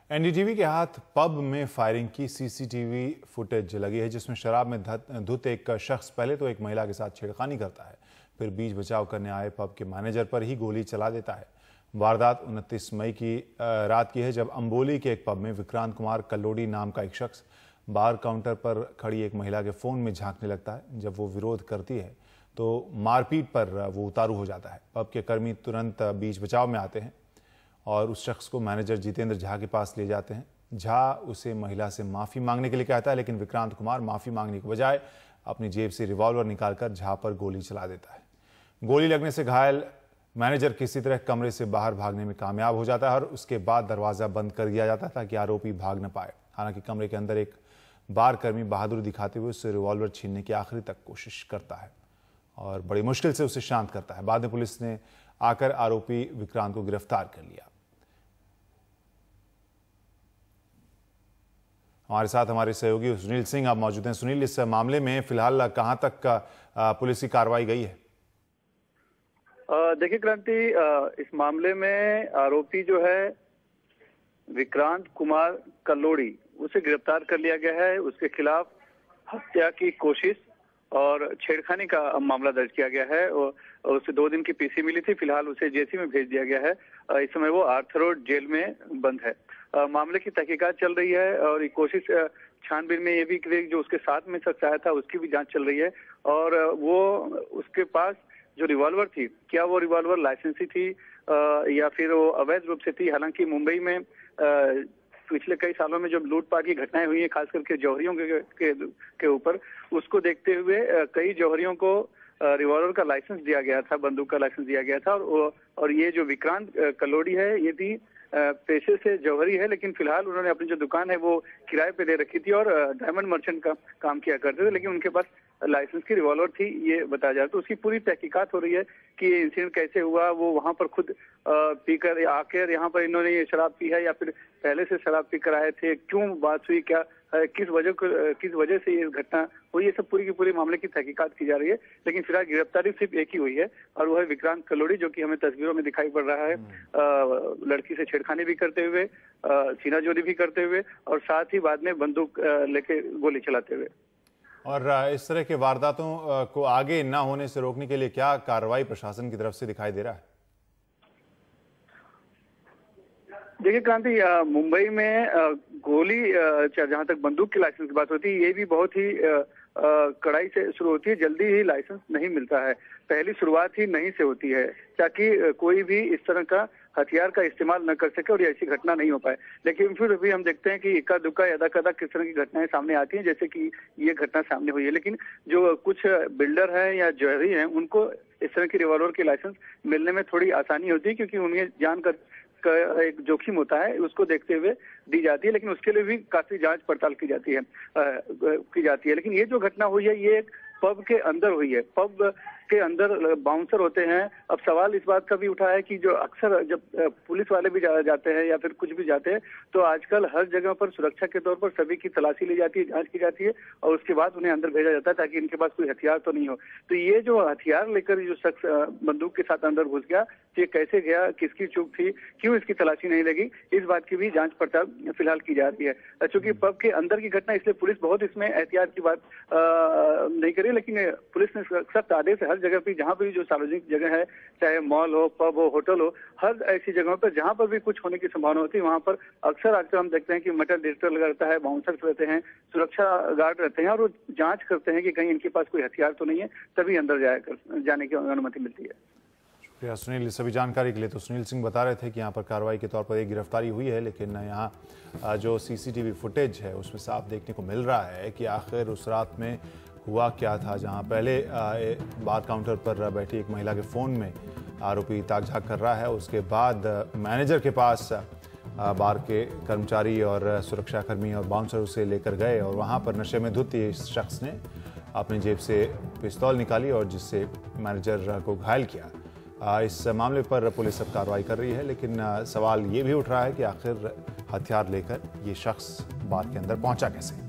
NDTV के हाथ pub में फायरिंग की सीसीटीवी फुटेज लगी है, जिसमें शराब में धुत एक शख्स पहले तो एक महिला के साथ छेड़खानी करता है, फिर बीच बचाव करने आए पब के मैनेजर पर ही गोली चला देता है। वारदात 29 मई की रात की है, जब अंबोली के एक पब में विक्रांत कुमार कल्लोड़ी नाम का एक शख्स बार काउंटर पर खड़ी एक महिला के फोन में झांकने लगता है। जब वो विरोध करती है तो मारपीट पर वो उतारू हो जाता है। पब के कर्मी तुरंत बीच बचाव में आते हैं और उस शख्स को मैनेजर जितेंद्र झा के पास ले जाते हैं। झा उसे महिला से माफ़ी मांगने के लिए कहता है, लेकिन विक्रांत कुमार माफ़ी मांगने के बजाय अपनी जेब से रिवॉल्वर निकालकर झा पर गोली चला देता है। गोली लगने से घायल मैनेजर किसी तरह कमरे से बाहर भागने में कामयाब हो जाता है और उसके बाद दरवाज़ा बंद कर दिया जाता है ताकि आरोपी भाग न पाए। हालांकि कमरे के अंदर एक बार कर्मी बहादुरी दिखाते हुए उससे रिवॉल्वर छीनने की आखिरी तक कोशिश करता है और बड़ी मुश्किल से उसे शांत करता है। बाद में पुलिस ने आकर आरोपी विक्रांत को गिरफ्तार कर लिया। हमारे साथ हमारे सहयोगी सुनील सिंह आप मौजूद हैं। सुनील, इस मामले में फिलहाल कहां तक पुलिस की कार्रवाई गई है? देखिए क्रांति, इस मामले में आरोपी जो है विक्रांत कुमार कल्लोड़ी, उसे गिरफ्तार कर लिया गया है। उसके खिलाफ हत्या की कोशिश और छेड़खानी का मामला दर्ज किया गया है और उसे 2 दिन की पीसी मिली थी। फिलहाल उसे जेसी में भेज दिया गया है। इस समय वो आर्थर रोड जेल में बंद है। मामले की तहकीकात चल रही है और ये कोशिश छानबीन में ये भी जो उसके साथ में शख्स आया था उसकी भी जांच चल रही है और वो उसके पास जो रिवॉल्वर थी, क्या वो रिवॉल्वर लाइसेंसी थी या फिर वो अवैध रूप से थी। हालांकि मुंबई में पिछले कई सालों में जो लूटपाट की घटनाएं हुई हैं, खास करके जौहरियों के ऊपर, उसको देखते हुए कई जौहरियों को रिवॉल्वर का लाइसेंस दिया गया था, बंदूक का लाइसेंस दिया गया था। और ये जो विक्रांत कल्लोड़ी है, ये भी पेशे से जौहरी है, लेकिन फिलहाल उन्होंने अपनी जो दुकान है वो किराए पे दे रखी थी और डायमंड मर्चेंट का काम किया करते थे, लेकिन उनके पास लाइसेंस की रिवॉल्वर थी, ये बताया जाए। तो उसकी पूरी तहकीकात हो रही है कि ये इंसिडेंट कैसे हुआ। वो वहां पर खुद पीकर आकर यहाँ पर इन्होंने ये शराब पी है या फिर पहले से शराब पीकर आए थे, क्यों बात हुई, क्या किस वजह से ये घटना हुई, ये सब पूरी की पूरी मामले की तहकीकात की जा रही है। लेकिन फिलहाल गिरफ्तारी सिर्फ एक ही हुई है और वो है विक्रांत कल्लोड़ी, जो कि हमें तस्वीरों में दिखाई पड़ रहा है लड़की से छेड़खानी भी करते हुए, सीनाजोरी भी करते हुए और साथ ही बाद में बंदूक लेके गोली चलाते हुए। और इस तरह के वारदातों को आगे ना होने से रोकने के लिए क्या कार्रवाई प्रशासन की तरफ से दिखाई दे रहा है? देखिए क्रांति, मुंबई में गोली, जहां तक बंदूक के लाइसेंस की बात होती है, ये भी बहुत ही कड़ाई से शुरू होती है। जल्दी ही लाइसेंस नहीं मिलता है, पहली शुरुआत ही नहीं से होती है, ताकि कोई भी इस तरह का हथियार का इस्तेमाल न कर सके और ऐसी घटना नहीं हो पाए। लेकिन फिर भी हम देखते हैं कि इक्का दुक्का यदा कदा किस तरह की घटनाएं सामने आती हैं, जैसे कि ये घटना सामने हुई है। लेकिन जो कुछ बिल्डर हैं या ज्वेलरी हैं, उनको इस तरह की रिवॉल्वर की लाइसेंस मिलने में थोड़ी आसानी होती है, क्योंकि उन्हें जानकर एक जोखिम होता है, उसको देखते हुए दी जाती है। लेकिन उसके लिए भी काफी जांच पड़ताल की जाती है। लेकिन ये जो घटना हुई है, ये एक पब के अंदर हुई है। पब के अंदर बाउंसर होते हैं। अब सवाल इस बात का भी उठा है कि जो अक्सर जब पुलिस वाले भी जाते हैं या फिर कुछ भी जाते हैं, तो आजकल हर जगह पर सुरक्षा के तौर पर सभी की तलाशी ली जाती है, जांच की जाती है और उसके बाद उन्हें अंदर भेजा जाता है ताकि इनके पास कोई हथियार तो नहीं हो। तो ये जो हथियार लेकर जो शख्स बंदूक के साथ अंदर घुस गया, ये कैसे गया, किसकी चूक थी, क्यों इसकी तलाशी नहीं लगी, इस बात की भी जांच पड़ताल फिलहाल की जा रही है। चूंकि पब के अंदर की घटना, इसलिए पुलिस बहुत इसमें एहतियात की बात नहीं करी, लेकिन पुलिस ने सख्त आदेश हर जगह पे, जहाँ भी जो सार्वजनिक जगह है, चाहे मॉल हो, पब हो, होटल हो, हर ऐसी जगहों पर जहाँ पर भी कुछ होने की संभावना होती है, वहाँ पर अक्सर आजकल हम देखते हैं कि मेटल डिटेक्टर लगा रहता है, बाउंसर्स रहते हैं, सुरक्षा गार्ड रहते हैं और वो जांच करते हैं कि कहीं इनके पास कोई हथियार तो नहीं है, तभी अंदर जाने की अनुमति मिलती है। शुक्रिया सुनील, सभी जानकारी के लिए। तो सुनील सिंह बता रहे थे कि यहाँ पर कार्रवाई के तौर पर एक गिरफ्तारी हुई है, लेकिन यहाँ जो सीसीटीवी फुटेज है उसमें साफ देखने को मिल रहा है कि आखिर उस रात में हुआ क्या था, जहां पहले बार काउंटर पर बैठी एक महिला के फ़ोन में आरोपी ताक-झाक कर रहा है। उसके बाद मैनेजर के पास बार के कर्मचारी और सुरक्षाकर्मी और बाउंसर उसे लेकर गए और वहां पर नशे में धुत इस शख्स ने अपनी जेब से पिस्तौल निकाली और जिससे मैनेजर को घायल किया। इस मामले पर पुलिस अब कार्रवाई कर रही है, लेकिन सवाल ये भी उठ रहा है कि आखिर हथियार लेकर ये शख्स बार के अंदर पहुंचा कैसे।